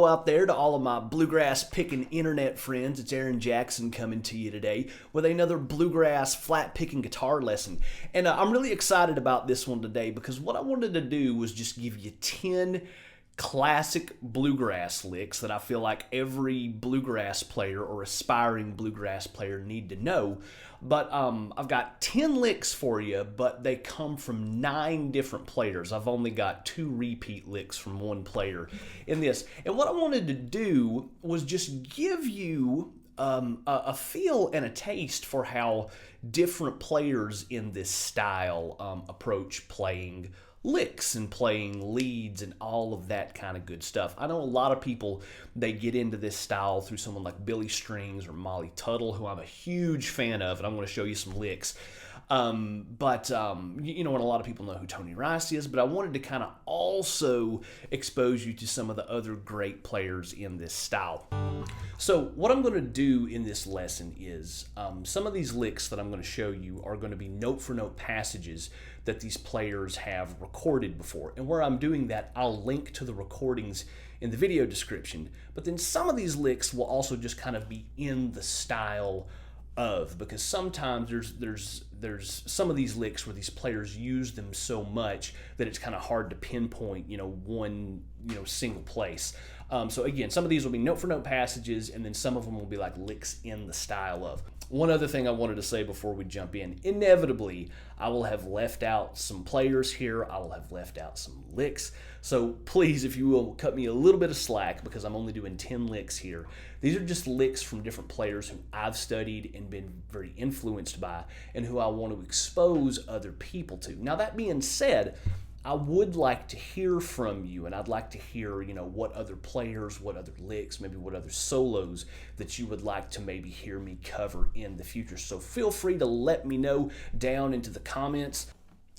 out there to all of my bluegrass picking internet friends. It's Aaron Jackson coming to you today with another bluegrass flat picking guitar lesson. And I'm really excited about this one today because what I wanted to do was just give you 10 classic bluegrass licks that I feel like every bluegrass player or aspiring bluegrass player need to know. But I've got 10 licks for you, but they come from 9 different players. I've only got 2 repeat licks from one player in this. And what I wanted to do was just give you a feel and a taste for how different players in this style approach playing licks and playing leads and all of that kind of good stuff. I know a lot of people, they get into this style through someone like Billy Strings or Molly Tuttle, who I'm a huge fan of, and I'm going to show you some licks. But you know, and a lot of people know who Tony Rice is, but I wanted to kind of also expose you to some of the other great players in this style. So what I'm going to do in this lesson is some of these licks that I'm going to show you are going to be note-for-note passages that these players have recorded before. And where I'm doing that, I'll link to the recordings in the video description. But then some of these licks will also just kind of be in the style of, because sometimes there's some of these licks where these players use them so much that it's kind of hard to pinpoint, one, single place. So again, some of these will be note-for-note passages, and then some of them will be like licks in the style of. One other thing I wanted to say before we jump in, inevitably, I will have left out some players here. I will have left out some licks. So please, if you will, cut me a little bit of slack because I'm only doing 10 licks here. These are just licks from different players who I've studied and been very influenced by and who I want to expose other people to. Now, that being said, I would like to hear from you, and I'd like to hear, what other players, what other licks, maybe what other solos that you would like to maybe hear me cover in the future. So feel free to let me know down into the comments.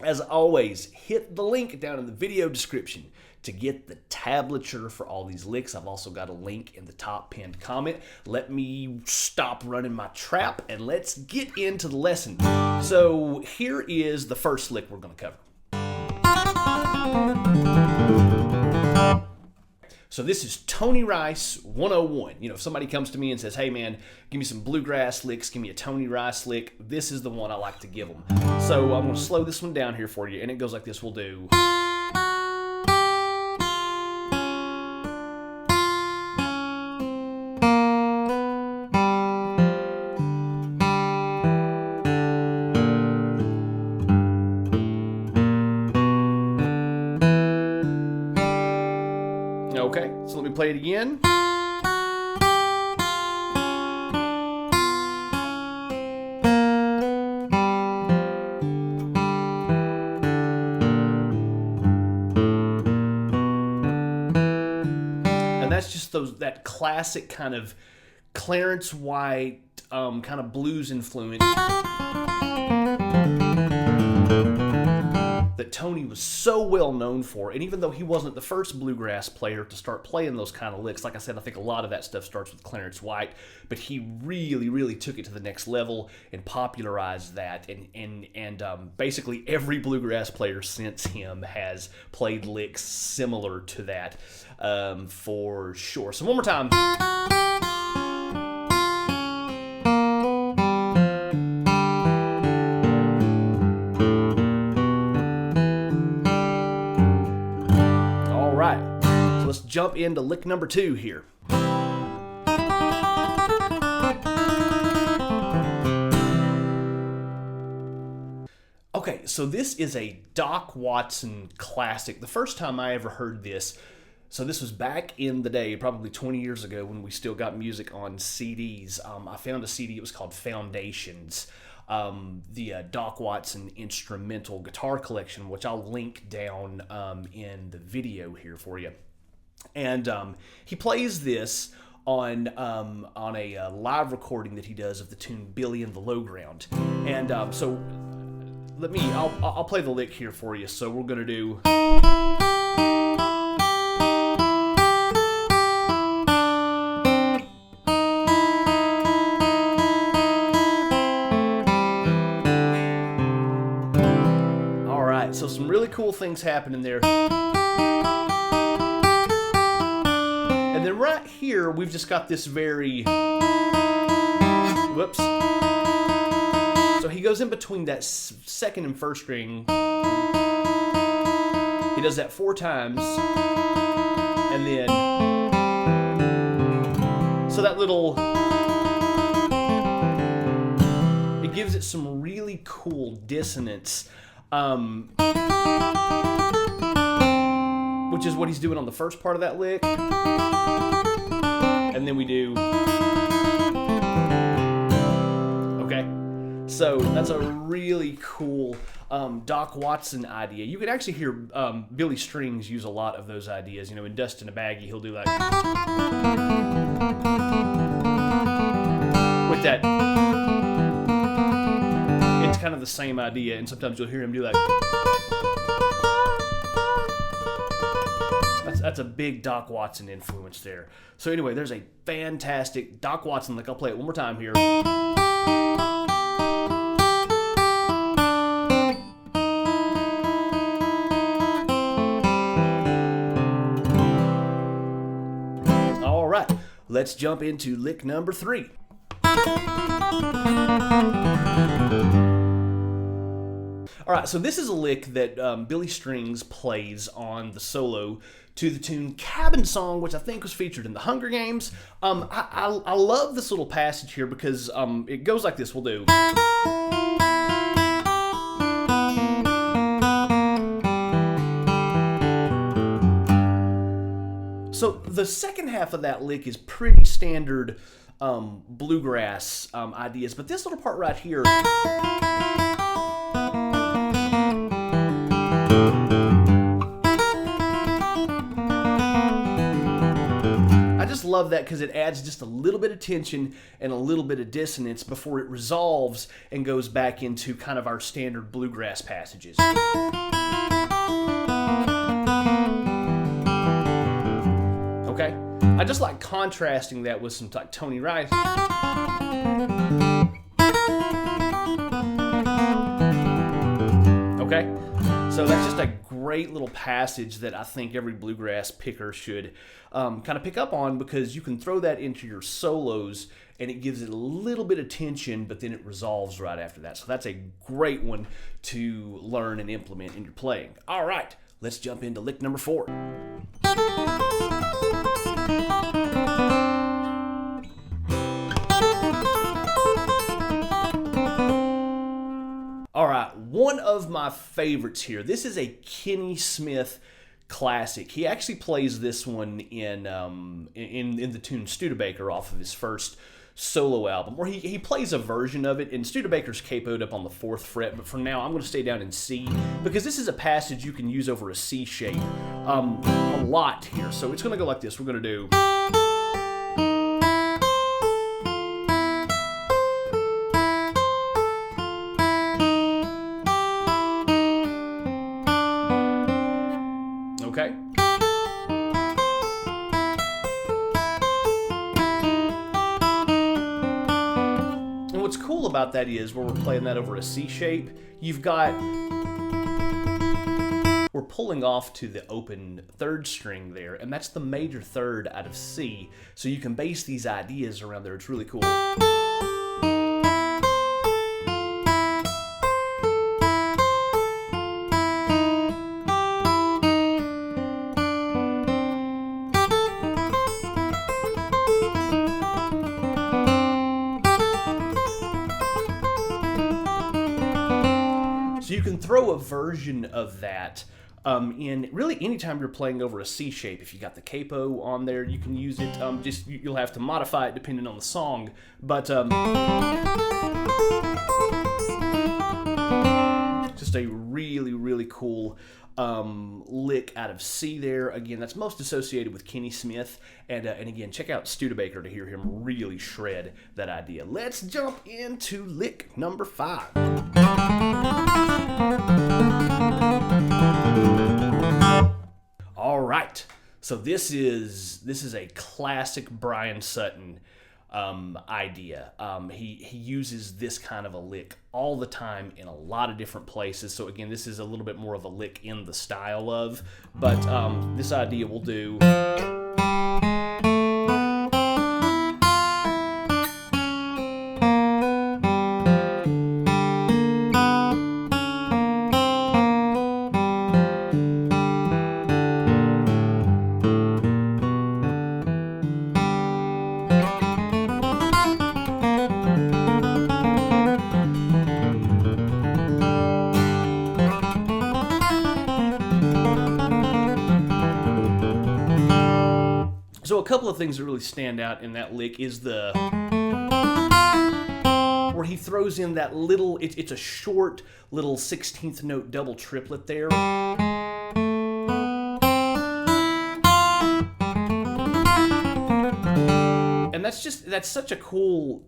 As always, hit the link down in the video description to get the tablature for all these licks. I've also got a link in the top pinned comment. Let me stop running my trap and let's get into the lesson. So here is the first lick we're going to cover. So this is Tony Rice 101. If somebody comes to me and says, hey man, give me some bluegrass licks, give me a Tony Rice lick, this is the one I like to give them. So I'm going to slow this one down here for you, and it goes like this. We'll do... Okay, so let me play it again. And that's just that classic kind of Clarence White kind of blues influence that Tony was so well known for. And even though he wasn't the first bluegrass player to start playing those kind of licks, like I said, I think a lot of that stuff starts with Clarence White, but he really, really took it to the next level and popularized that. And basically every bluegrass player since him has played licks similar to that, for sure. So one more time. Let's jump into lick number 2 here. Okay, so this is a Doc Watson classic. The first time I ever heard this, so this was back in the day, probably 20 years ago when we still got music on CDs. I found a CD, it was called Foundations. The Doc Watson instrumental guitar collection, which I'll link down in the video here for you. And he plays this on a live recording that he does of the tune Billy in the Low Ground. And so I'll play the lick here for you. So we're going to do... So some really cool things happening there. And then then right here, we've just got this very, whoops. So he goes in between that second and first string. He does that 4 times. And then, so that little, it gives it some really cool dissonance, which is what he's doing on the first part of that lick. And then we do, okay? So that's a really cool Doc Watson idea. You can actually hear Billy Strings use a lot of those ideas. You know, in Dust in a Baggie, he'll do like, with that, it's kind of the same idea, and sometimes you'll hear him do like, that's a big Doc Watson influence there. So anyway, there's a fantastic Doc Watson lick. I'll play it one more time here. All right, let's jump into lick number 3. All right, so this is a lick that Billy Strings plays on the solo to the tune Cabin Song, which I think was featured in the Hunger Games. I love this little passage here because it goes like this. We'll do. So the second half of that lick is pretty standard bluegrass ideas, but this little part right here, I just love that because it adds just a little bit of tension and a little bit of dissonance before it resolves and goes back into kind of our standard bluegrass passages. Okay? I just like contrasting that with some like Tony Rice. Okay? So that's just a great little passage that I think every bluegrass picker should kind of pick up on, because you can throw that into your solos and it gives it a little bit of tension, but then it resolves right after that. So that's a great one to learn and implement in your playing. All right, let's jump into lick number 4. All right, one of my favorites here. This is a Kenny Smith classic. He actually plays this one in the tune Studebaker off of his first solo album, where he plays a version of it, and Studebaker's capoed up on the 4th fret, but for now I'm going to stay down in C, because this is a passage you can use over a C shape a lot here. So it's going to go like this. We're going to do... Okay? And what's cool about that is, where we're playing that over a C shape, we're pulling off to the open 3rd string there, and that's the major 3rd out of C, so you can base these ideas around there. It's really cool. So you can throw a version of that in really anytime you're playing over a C shape. If you got the capo on there, you can use it. You'll have to modify it depending on the song, but just a really, really cool lick out of C there. Again, that's most associated with Kenny Smith, and again, check out Studebaker to hear him really shred that idea. Let's jump into lick number 5. All right, so this is a classic Bryan Sutton idea. He uses this kind of a lick all the time in a lot of different places. So again, this is a little bit more of a lick in the style of, but this idea will do. So a couple of things that really stand out in that lick is the where he throws in that little, it's a short little 16th note double triplet there. And that's such a cool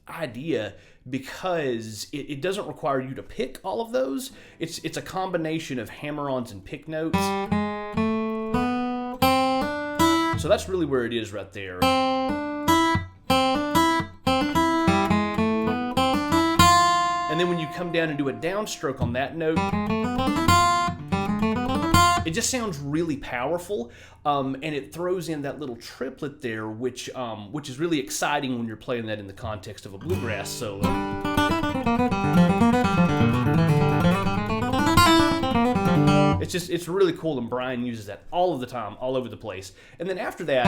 idea, because it doesn't require you to pick all of those. It's a combination of hammer-ons and pick notes. So that's really where it is right there. And then when you come down and do a downstroke on that note, it just sounds really powerful, and it throws in that little triplet there, which is really exciting when you're playing that in the context of a bluegrass solo. It's really cool, and Bryan uses that all of the time, all over the place. And then after that,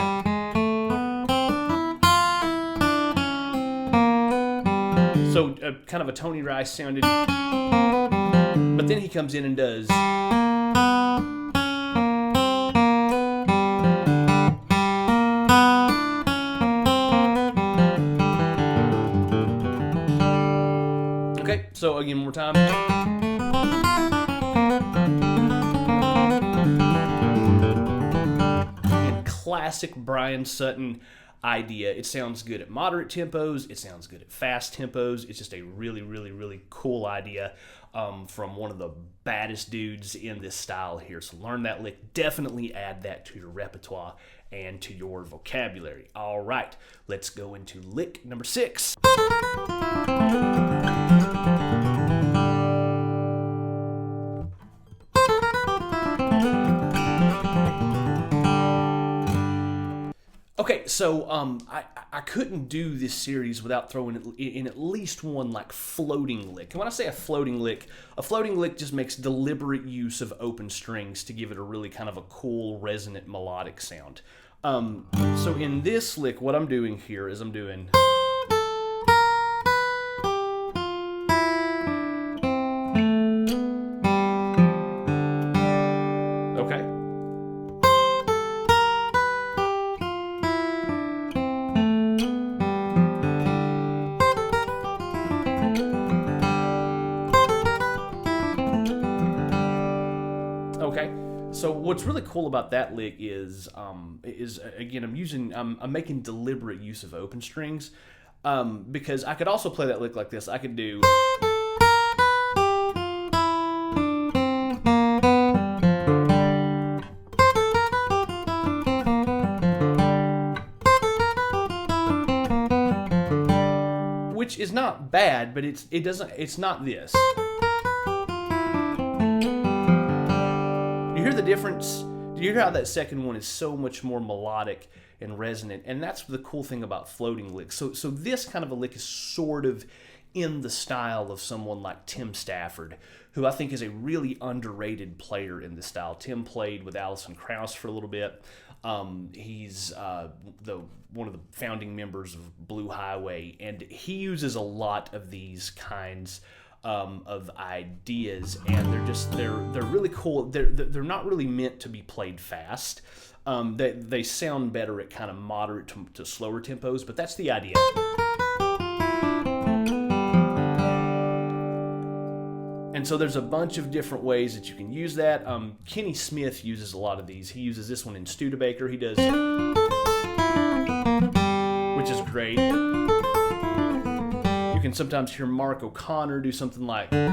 so kind of a Tony Rice sounded, but then he comes in and does. Okay, so again, one more time. And classic Bryan Sutton idea. It sounds good at moderate tempos. It sounds good at fast tempos. It's just a really, really, really cool idea from one of the baddest dudes in this style here. So learn that lick. Definitely add that to your repertoire and to your vocabulary. All right, let's go into lick number 6. Okay, so I couldn't do this series without throwing in at least one like floating lick. And when I say a floating lick just makes deliberate use of open strings to give it a really kind of a cool, resonant, melodic sound. So in this lick, what I'm doing here is I'm doing. Okay, so what's really cool about that lick is again I'm making deliberate use of open strings, because I could also play that lick like this. I could do. Which is not bad, but it's not this. You hear the difference? Do you hear how that second one is so much more melodic and resonant? And that's the cool thing about floating licks. So this kind of a lick is sort of in the style of someone like Tim Stafford, who I think is a really underrated player in this style. Tim played with Alison Krauss for a little bit. He's one of the founding members of Blue Highway, and he uses a lot of these kinds of ideas, and they're really cool. They're not really meant to be played fast. They sound better at kind of moderate to slower tempos, but that's the idea. And so there's a bunch of different ways that you can use that. Kenny Smith uses a lot of these. He uses this one in Studebaker. He does, which is great. You can sometimes hear Mark O'Connor do something like. But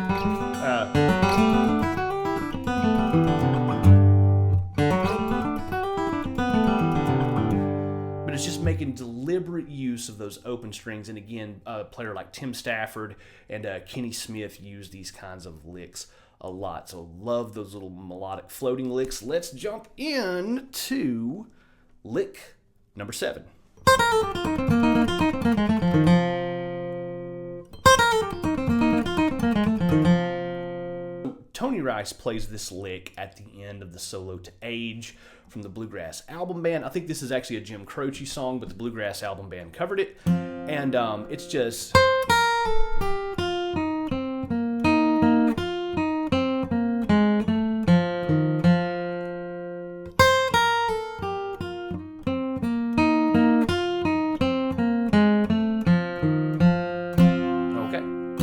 it's just making deliberate use of those open strings. And again, a player like Tim Stafford and Kenny Smith use these kinds of licks a lot. So love those little melodic floating licks. Let's jump into lick number 7. Tony Rice plays this lick at the end of the solo to Age from the Bluegrass Album Band. I think this is actually a Jim Croce song, but the Bluegrass Album Band covered it. And it's just.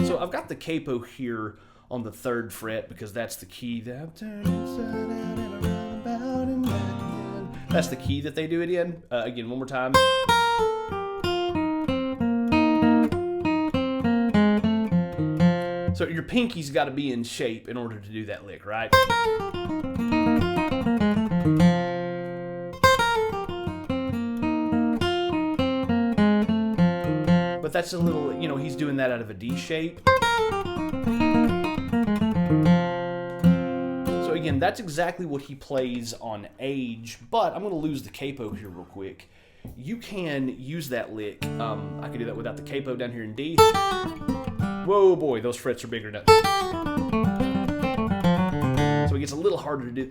So I've got the capo here on the 3rd fret because that's the key that I'm turning inside out and around about and back again. That's the key that they do it in. Again, one more time. So your pinky's got to be in shape in order to do that lick, right? But that's a little, you know, he's doing that out of a D shape. So again, that's exactly what he plays on Age, but I'm going to lose the capo here real quick. You can use that lick. I can do that without the capo down here in D. Whoa, boy, those frets are bigger now. So it gets a little harder to do.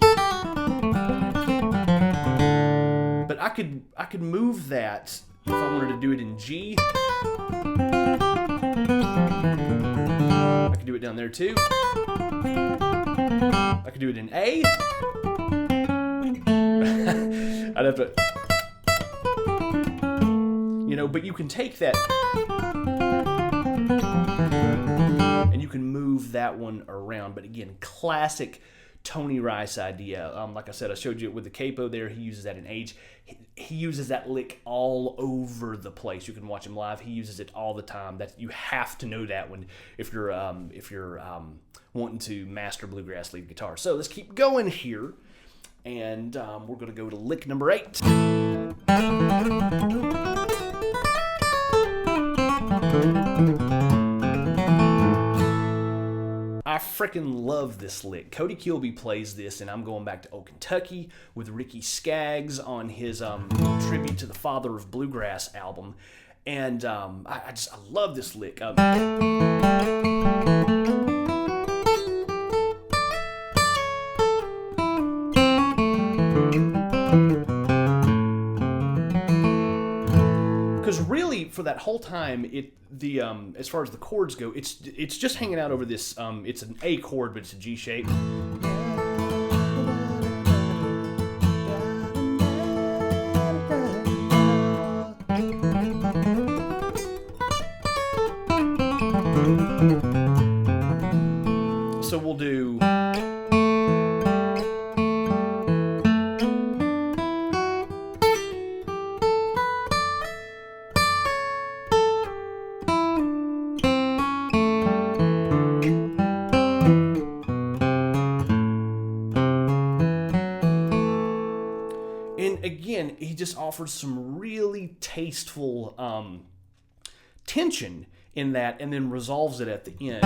But I could move that if I wanted to do it in G. I could do it down there too. I could do it in A. I'd have to, you know, but you can take that and you can move that one around. But again, classic Tony Rice idea. Like I said, I showed you with the capo there. He uses that in Age. He uses that lick all over the place. You can watch him live. He uses it all the time. That you have to know that when if you're wanting to master bluegrass lead guitar. So let's keep going here, and we're going to go to lick number 8. I freaking love this lick. Cody Kilby plays this, and I'm going back to Old Kentucky with Ricky Skaggs on his Tribute to the Father of Bluegrass album. And I love this lick. Because really, for that whole time, as far as the chords go, it's just hanging out over this. It's an A chord, but it's a G shape. So we'll do. And again, he just offers some really tasteful tension in that, and then resolves it at the end.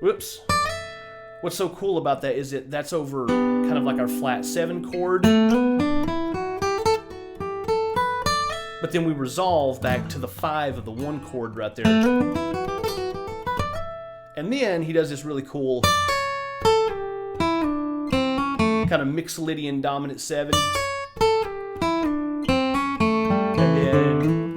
Whoops. What's so cool about that is that's over kind of like our flat 7 chord. But then we resolve back to the 5 of the 1 chord right there. And then he does this really cool kind of Mixolydian dominant 7. And then.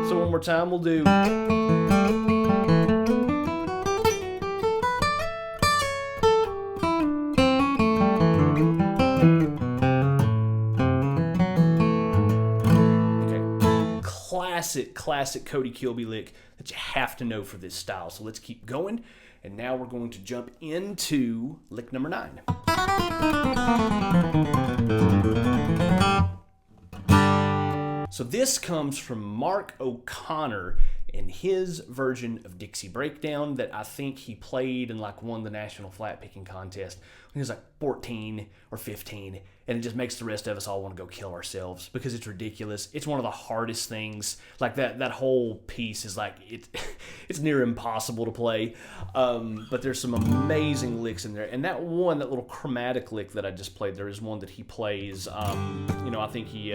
So one more time, we'll do. Classic Cody Kilby lick that you have to know for this style. So let's keep going, and now we're going to jump into lick number 9. So this comes from Mark O'Connor in his version of Dixie Breakdown that I think he played and like won the national flat picking contest when he was like 14 or 15, and it just makes the rest of us all want to go kill ourselves because it's ridiculous. It's one of the hardest things. Like that whole piece is like it's near impossible to play, but there's some amazing licks in there. And that little chromatic lick that I just played, there is one that he plays. I think he.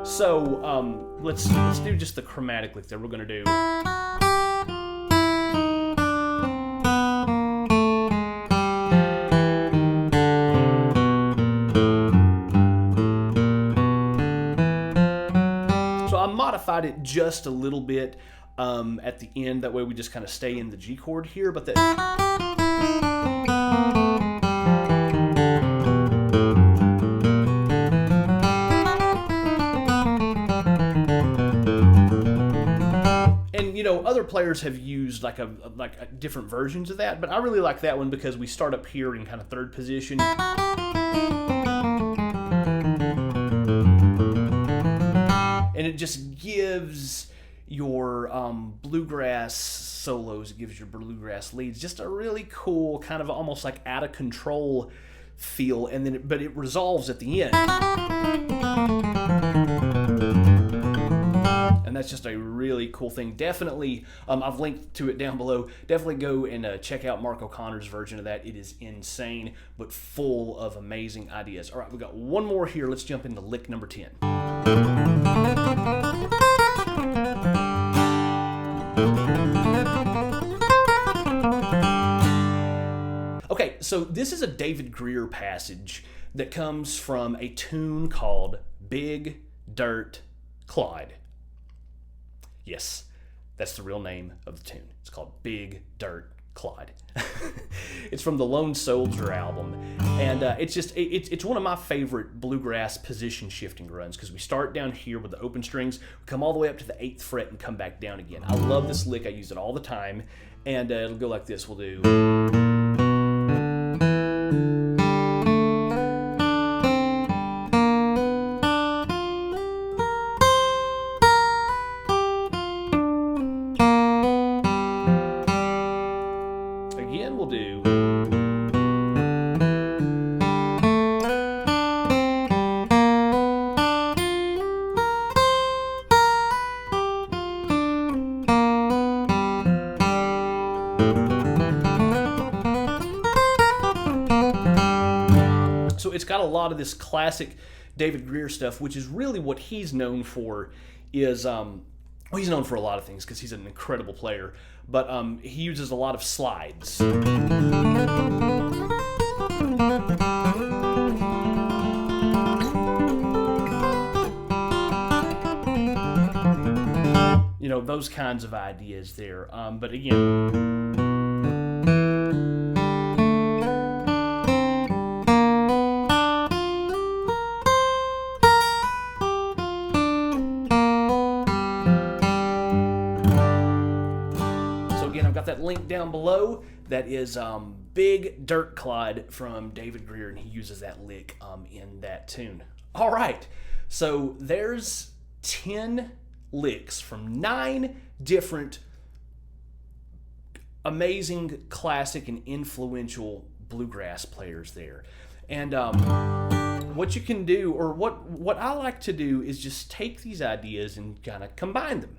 So let's do just the chromatic lick that we're gonna do. modified it just a little bit at the end. That way we just kind of stay in the G chord here, but that. And you know, other players have used like different versions of that, but I really like that one because we start up here in kind of third position. And it just gives your bluegrass solos, it gives your bluegrass leads just a really cool kind of almost like out of control feel, and then but it resolves at the end. And that's just a really cool thing. Definitely, I've linked to it down below. Definitely go and check out Mark O'Connor's version of that. It is insane, but full of amazing ideas. All right, we've got one more here. Let's jump into lick number 10. Okay, so this is a David Grier passage that comes from a tune called Big Dirt Clyde. Yes, that's the real name of the tune. It's called Big Dirt Clyde. It's from the Lone Soldier album, and it's one of my favorite bluegrass position shifting runs because we start down here with the open strings, we come all the way up to the 8th fret and come back down again. I love this lick. I use it all the time, and it'll go like this. We'll do. Again, we'll do. So it's got a lot of this classic David Grier stuff, which is really what he's known for. Is well, he's known for a lot of things because he's an incredible player, but he uses a lot of slides. You know, those kinds of ideas there. But again. I've got that link down below. That is Big Dirt Clyde from David Grier, and he uses that lick in that tune. All right, so there's 10 licks from 9 different amazing, classic, and influential bluegrass players there. And what you can do, or what I like to do, is just take these ideas and kind of combine them.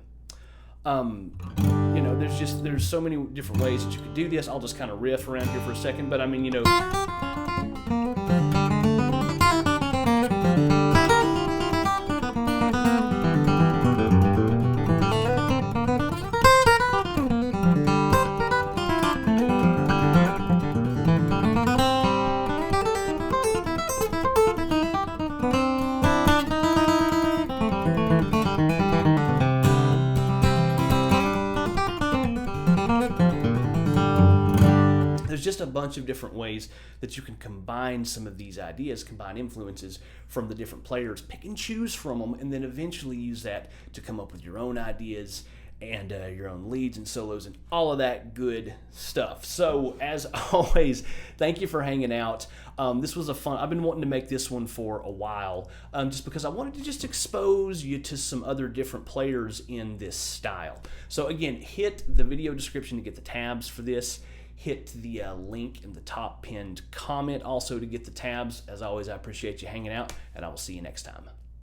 You know, there's so many different ways that you could do this. I'll just kind of riff around here for a second, but I mean, you know. There's just a bunch of different ways that you can combine some of these ideas, combine influences from the different players, pick and choose from them, and then eventually use that to come up with your own ideas and your own leads and solos and all of that good stuff. So as always, thank you for hanging out. This was a fun, I've been wanting to make this one for a while, just because I wanted to just expose you to some other different players in this style. So again, hit the video description to get the tabs for this. Hit the link in the top pinned comment also to get the tabs. As always, I appreciate you hanging out, and I will see you next time.